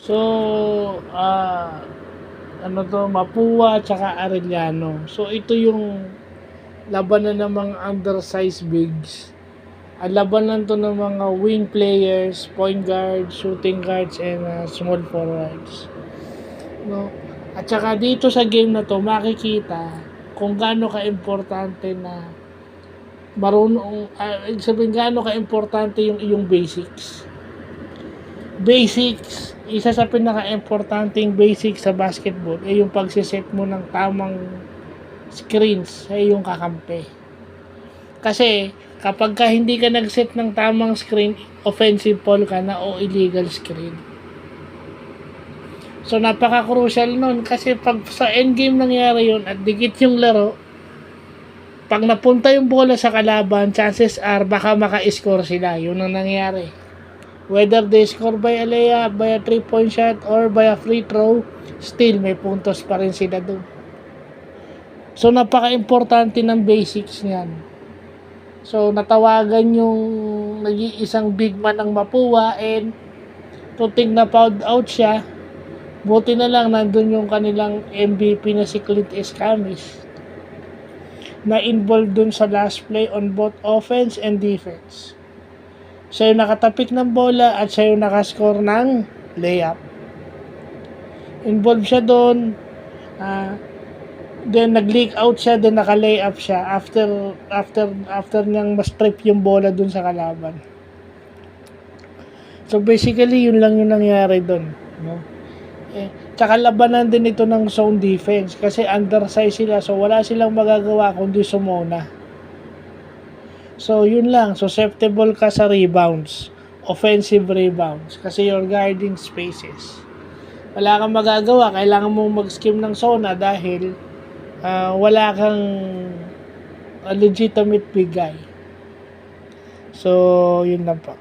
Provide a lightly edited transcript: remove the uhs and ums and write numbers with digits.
So, ano to, Mapua tsaka Arellano. So, ito yung labanan ng mga undersized bigs. Ang labanan to ng mga wing players, point guards, shooting guards, and small forwards. No? At saka dito sa game na to, makikita kung gaano ka-importante na marunong, sabihin gaano ka-importante yung iyong basics. Basics, isa sa pinaka-importanting basics sa basketball ay yung pagsiset mo ng tamang screens sa iyong kakampi. Kasi kapag ka hindi ka nag-set ng tamang screen, offensive foul ka na o illegal screen. So napaka-crucial nun kasi pag sa endgame nangyari yun at dikit yung laro, pag napunta yung bola sa kalaban, chances are baka maka-score sila. Yun ang nangyari. Whether they score by a layup, by a 3-point shot, or by a free throw, still may puntos pa rin sila doon. So napaka-importante ng basics niyan. So natawagan yung nag-iisang big man ng Mapua and tuting na fouled out siya. Buti na lang nandun yung kanilang MVP na si Clint Escamis na involved dun sa last play on both offense and defense. Siya yung nakatapik ng bola at siya yung nakascore ng layup. Involved siya doon. Then nag-leak out siya, then naka-layup siya after niyang ma-strip yung bola doon sa kalaban. So basically, yun lang yung nangyari doon, no? Tsaka labanan din ito ng zone defense kasi undersize sila, so wala silang magagawa kundi sumona. So yun lang, susceptible ka sa rebounds, offensive rebounds kasi you're guarding spaces. Wala kang magagawa, kailangan mong mag-scheme ng zona dahil wala kang legitimate big guy. So yun lang po.